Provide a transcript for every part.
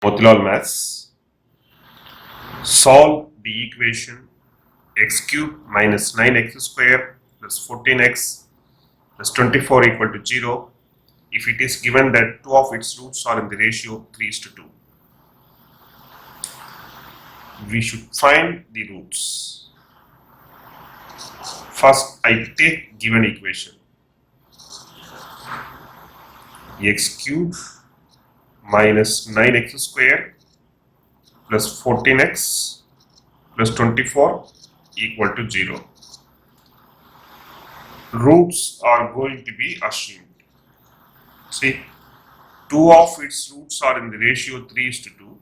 Motilal Maths. Solve the equation x cube minus 9x square plus 14x plus 24 equal to 0 if it is given that two of its roots are in the ratio 3:2. We should find the roots. First, I take given equation x cube minus 9x square plus 14x plus 24 equal to 0. Roots are going to be assumed. See, two of its roots are in the ratio 3:2.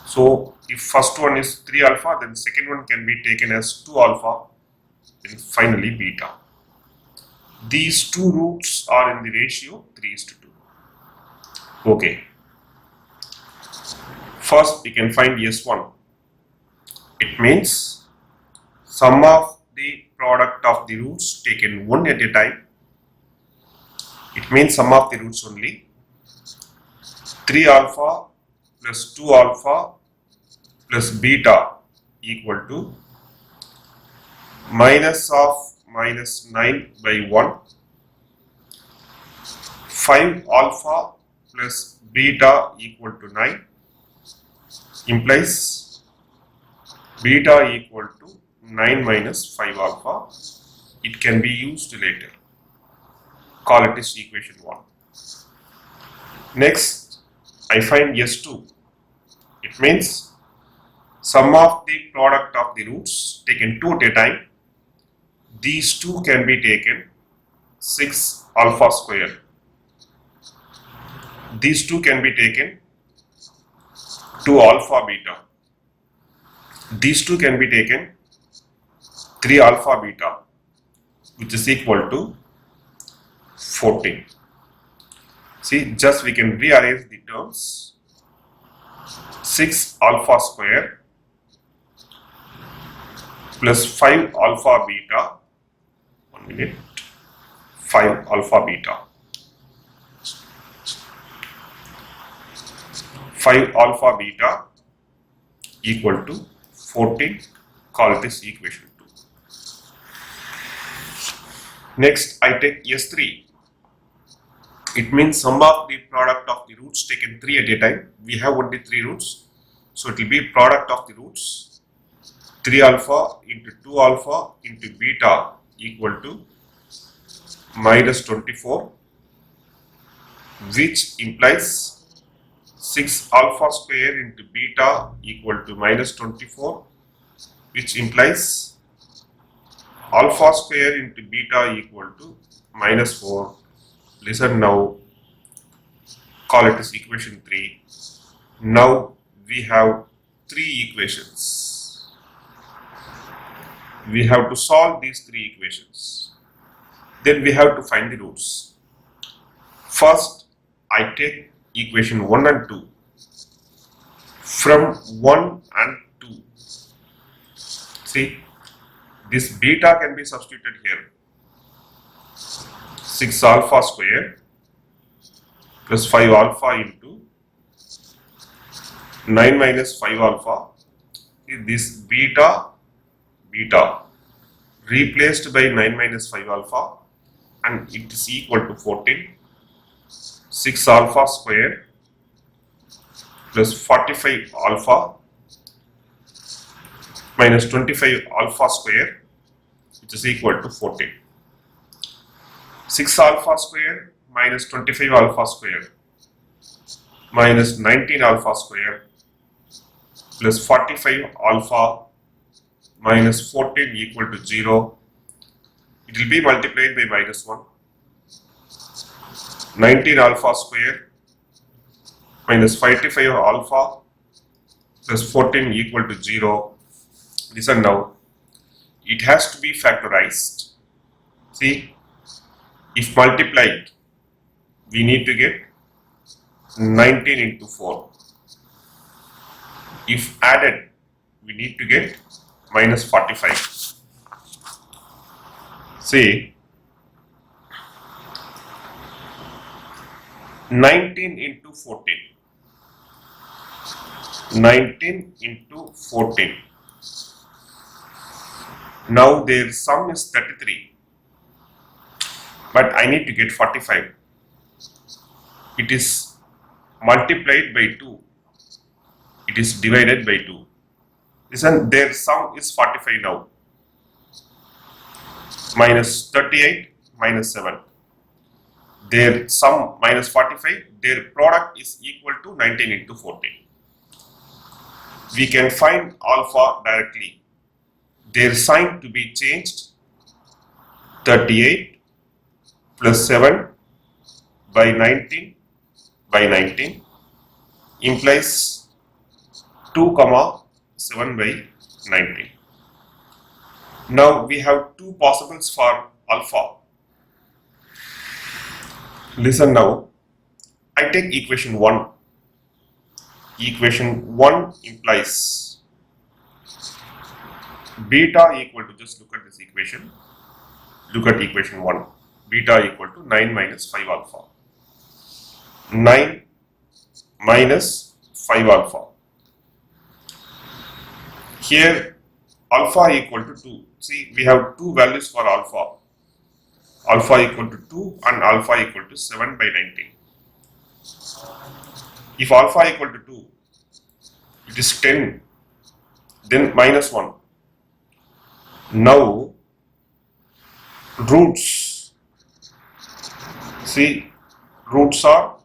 So, if first one is 3 alpha, then second one can be taken as 2 alpha, then finally beta. These two roots are in the ratio 3:2. Okay. First, we can find S1. It means sum of the product of the roots taken one at a time. It means sum of the roots only. 3 alpha plus 2 alpha plus beta equal to minus of minus 9 by 1. 5 alpha plus beta equal to 9 implies beta equal to 9 minus 5 alpha. It can be used later. Call it as equation 1. Next, I find S2. It means sum of the product of the roots taken two at a time. These two can be taken 6 alpha square. These two can be taken 2 alpha beta. These two can be taken 3 alpha beta, which is equal to 14. See, just we can rearrange the terms. 6 alpha square plus 5 alpha beta. 1 minute. 5 alpha beta. 5 alpha beta equal to 14. Call this equation 2. Next, I take S3. It means sum of the product of the roots taken 3 at a time. We have only 3 roots. So it will be product of the roots 3 alpha into 2 alpha into beta equal to minus 24, which implies 6 alpha square into beta equal to minus 24, which implies alpha square into beta equal to minus 4. Listen now, call it as equation 3. Now we have 3 equations. We have to solve these 3 equations. Then we have to find the roots. First, I take equation 1 and 2. From 1 and 2, see, this beta can be substituted here. 6 alpha square plus 5 alpha into 9 minus 5 alpha. This beta replaced by 9 minus 5 alpha, and it is equal to 14. 6 alpha square plus 45 alpha minus 25 alpha square, which is equal to 14. 6 alpha square minus 25 alpha square minus 19 alpha square plus 45 alpha minus 14 equal to 0. It will be multiplied by minus 1. 19 alpha square minus 55 alpha plus 14 equal to 0. Listen now, it has to be factorized. See, if multiplied, we need to get 19 into 4. If added, we need to get minus 45. See, 19 into 14. 19 into 14. Now their sum is 33, but I need to get 45. It is multiplied by 2. It is divided by 2. Listen, their sum is 45 now. Minus 38 minus 7. Their sum minus 45. Their product is equal to 19 into 14. We can find alpha directly. Their sign to be changed. 38 plus 7 by 19 by 19 implies 2 comma 7 by 19. Now we have two possibles for alpha. Listen now. I take equation 1. Equation 1 implies beta equal to, just look at this equation. Look at equation 1. Beta equal to 9 minus 5 alpha. 9 minus 5 alpha. Here alpha equal to 2. See, we have two values for alpha. Alpha equal to 2 and alpha equal to 7 by 19. If alpha equal to 2, it is 10, then minus 1. Now, roots. See, roots are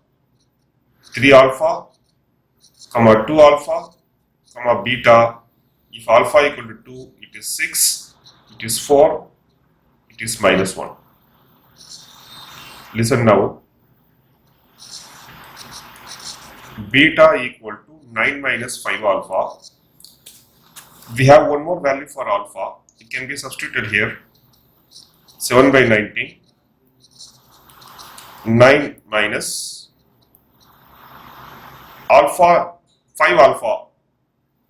3 alpha, comma 2 alpha, comma beta. If alpha equal to 2, it is 6, it is 4, it is minus 1. Listen now. Beta equal to 9 minus 5 alpha. We have one more value for alpha. It can be substituted here. 7 by 19. 9 minus alpha, 5 alpha.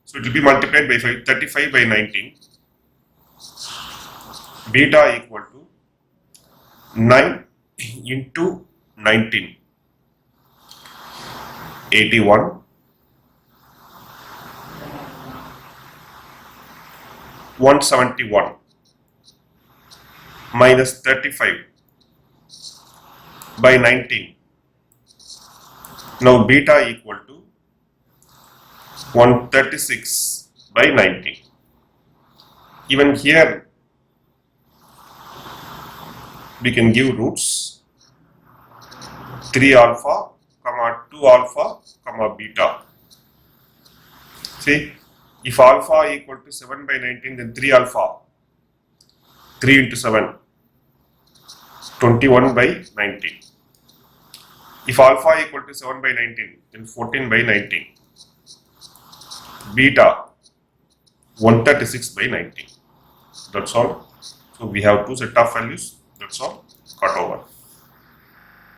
So it will be multiplied by 5, 35 by 19. Beta equal to 9 into 19. 81. 171 minus 35 by 19. Now beta equal to 136 by 19. Even here we can give roots 3 alpha, comma 2 alpha, comma beta. See, if alpha equal to 7 by 19, then 3 alpha, 3 into 7, 21 by 19. If alpha equal to 7 by 19, then 14 by 19. Beta, 136 by 19. That's all. So we have two set of values. That's all. Cut over.